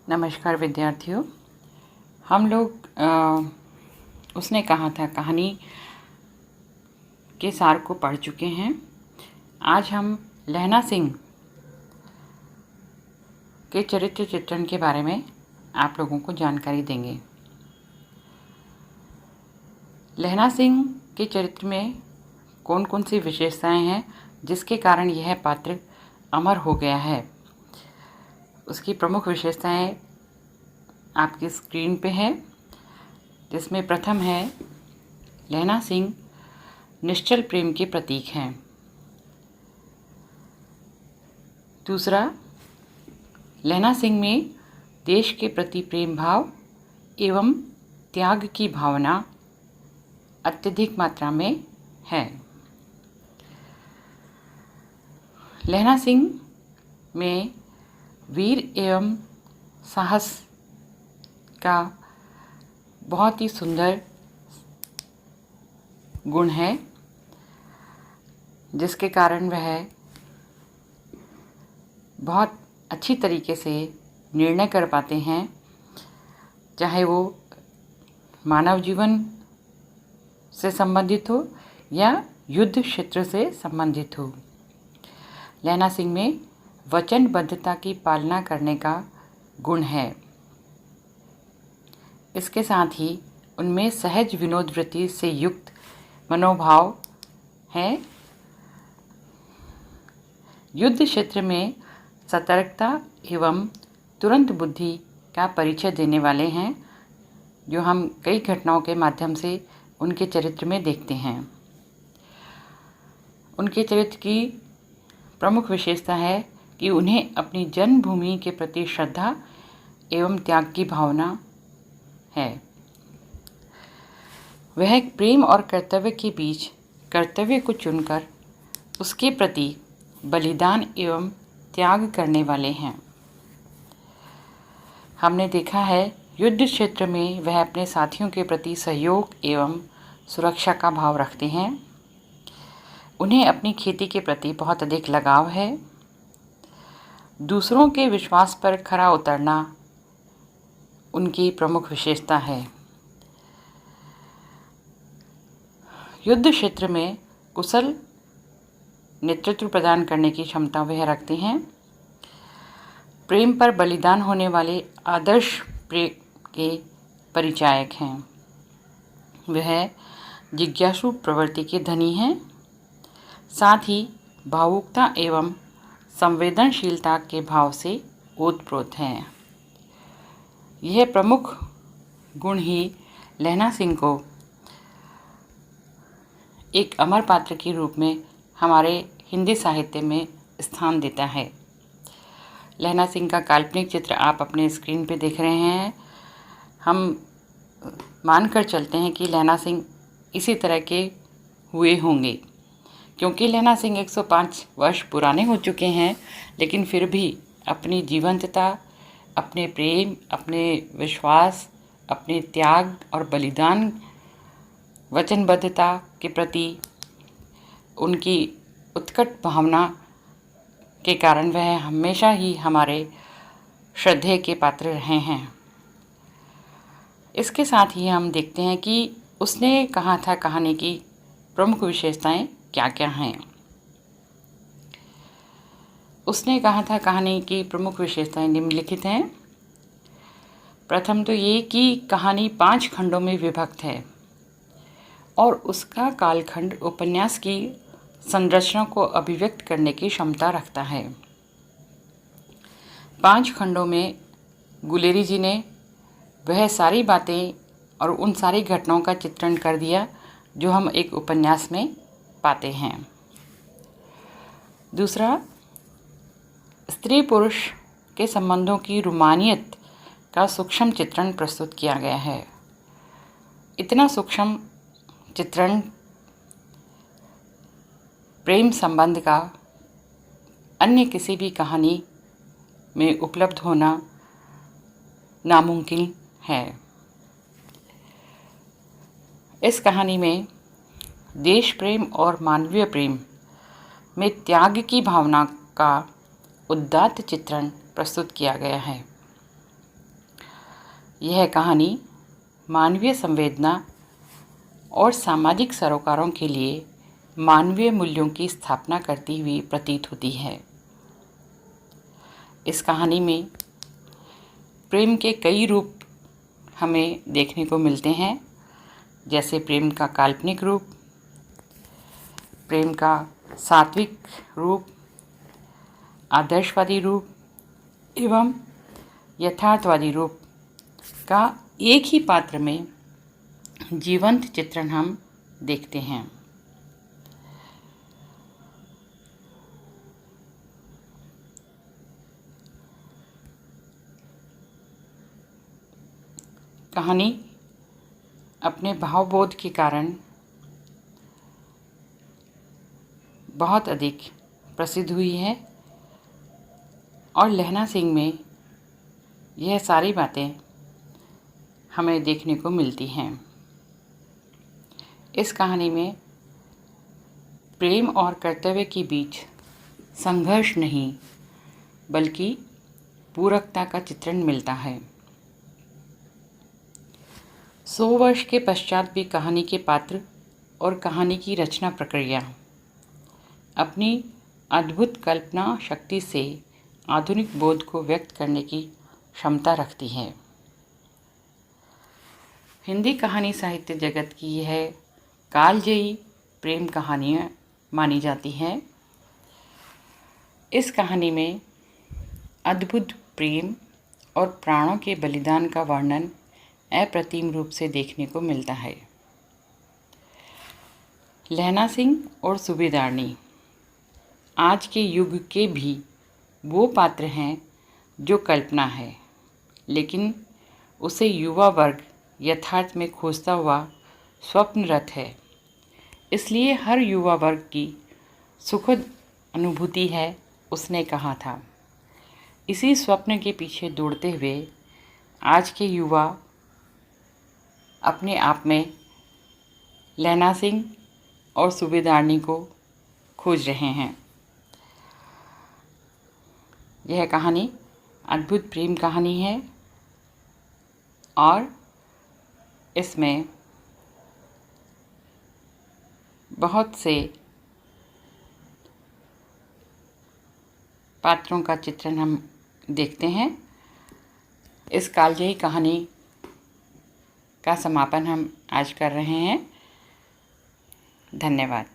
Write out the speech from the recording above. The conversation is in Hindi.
नमस्कार विद्यार्थियों। हम लोग उसने कहा था कहानी के सार को पढ़ चुके हैं। आज हम लहना सिंह के चरित्र चित्रण के बारे में आप लोगों को जानकारी देंगे। लहना सिंह के चरित्र में कौन कौन सी विशेषताएं हैं जिसके कारण यह पात्र अमर हो गया है, उसकी प्रमुख विशेषताएं आपकी स्क्रीन पे है। जिसमें प्रथम है, लहना सिंह निश्चल प्रेम के प्रतीक हैं। दूसरा, लहना सिंह में देश के प्रति प्रेम भाव एवं त्याग की भावना अत्यधिक मात्रा में है। लहना सिंह में वीर एवं साहस का बहुत ही सुंदर गुण है, जिसके कारण वह बहुत अच्छी तरीके से निर्णय कर पाते हैं, चाहे वो मानव जीवन से संबंधित हो या युद्ध क्षेत्र से संबंधित हो। लहना सिंह में वचनबद्धता की पालना करने का गुण है। इसके साथ ही उनमें सहज विनोद वृत्ति से युक्त मनोभाव है। युद्ध क्षेत्र में सतर्कता एवं तुरंत बुद्धि का परिचय देने वाले हैं, जो हम कई घटनाओं के माध्यम से उनके चरित्र में देखते हैं। उनके चरित्र की प्रमुख विशेषता है कि उन्हें अपनी जन्मभूमि के प्रति श्रद्धा एवं त्याग की भावना है। वह प्रेम और कर्तव्य के बीच कर्तव्य को चुनकर उसके प्रति बलिदान एवं त्याग करने वाले हैं। हमने देखा है, युद्ध क्षेत्र में वह अपने साथियों के प्रति सहयोग एवं सुरक्षा का भाव रखते हैं। उन्हें अपनी खेती के प्रति बहुत अधिक लगाव है। दूसरों के विश्वास पर खरा उतरना उनकी प्रमुख विशेषता है। युद्ध क्षेत्र में कुशल नेतृत्व प्रदान करने की क्षमता वह रखते हैं। प्रेम पर बलिदान होने वाले आदर्श प्रेम के परिचायक हैं। वह जिज्ञासु प्रवृत्ति के धनी हैं। साथ ही भावुकता एवं संवेदनशीलता के भाव से ओतप्रोत हैं। यह प्रमुख गुण ही लहना सिंह को एक अमर पात्र के रूप में हमारे हिंदी साहित्य में स्थान देता है। लहना सिंह का काल्पनिक चित्र आप अपने स्क्रीन पे देख रहे हैं। हम मानकर चलते हैं कि लहना सिंह इसी तरह के हुए होंगे, क्योंकि लहना सिंह 105 वर्ष पुराने हो चुके हैं, लेकिन फिर भी अपनी जीवंतता, अपने प्रेम, अपने विश्वास, अपने त्याग और बलिदान, वचनबद्धता के प्रति उनकी उत्कट भावना के कारण वह हमेशा ही हमारे श्रद्धेय के पात्र रहे हैं। इसके साथ ही हम देखते हैं कि उसने कहा था कहानी की प्रमुख विशेषताएं क्या क्या हैं। उसने कहा था कहानी की प्रमुख विशेषताएं निम्नलिखित हैं। प्रथम तो ये कि कहानी 5 खंडों में विभक्त है और उसका कालखंड उपन्यास की संरचना को अभिव्यक्त करने की क्षमता रखता है। 5 खंडों में गुलेरी जी ने वह सारी बातें और उन सारी घटनाओं का चित्रण कर दिया जो हम एक उपन्यास में पाते हैं। दूसरा, स्त्री पुरुष के संबंधों की रोमानियत का सूक्ष्म चित्रण प्रस्तुत किया गया है। इतना सूक्ष्म चित्रण प्रेम संबंध का अन्य किसी भी कहानी में उपलब्ध होना नामुमकिन है। इस कहानी में देश प्रेम और मानवीय प्रेम में त्याग की भावना का उदात्त चित्रण प्रस्तुत किया गया है। यह कहानी मानवीय संवेदना और सामाजिक सरोकारों के लिए मानवीय मूल्यों की स्थापना करती हुई प्रतीत होती है। इस कहानी में प्रेम के कई रूप हमें देखने को मिलते हैं, जैसे प्रेम का काल्पनिक रूप, प्रेम का सात्विक रूप, आदर्शवादी रूप एवं यथार्थवादी रूप का एक ही पात्र में जीवंत चित्रण हम देखते हैं। कहानी अपने भावबोध के कारण बहुत अधिक प्रसिद्ध हुई है और लहना सिंह में यह सारी बातें हमें देखने को मिलती हैं। इस कहानी में प्रेम और कर्तव्य के बीच संघर्ष नहीं बल्कि पूरकता का चित्रण मिलता है। 100 वर्ष के पश्चात भी कहानी के पात्र और कहानी की रचना प्रक्रिया अपनी अद्भुत कल्पना शक्ति से आधुनिक बोध को व्यक्त करने की क्षमता रखती है। हिंदी कहानी साहित्य जगत की यह कालजयी प्रेम कहानियाँ मानी जाती हैं। इस कहानी में अद्भुत प्रेम और प्राणों के बलिदान का वर्णन अप्रतिम रूप से देखने को मिलता है। लहना सिंह और सूबेदारनी आज के युग के भी वो पात्र हैं जो कल्पना है, लेकिन उसे युवा वर्ग यथार्थ में खोजता हुआ स्वप्नरत है। इसलिए हर युवा वर्ग की सुखद अनुभूति है, उसने कहा था। इसी स्वप्न के पीछे दौड़ते हुए आज के युवा अपने आप में लहना सिंह और सूबेदारनी को खोज रहे हैं। यह कहानी अद्भुत प्रेम कहानी है और इसमें बहुत से पात्रों का चित्रण हम देखते हैं। इस कालजयी कहानी का समापन हम आज कर रहे हैं। धन्यवाद।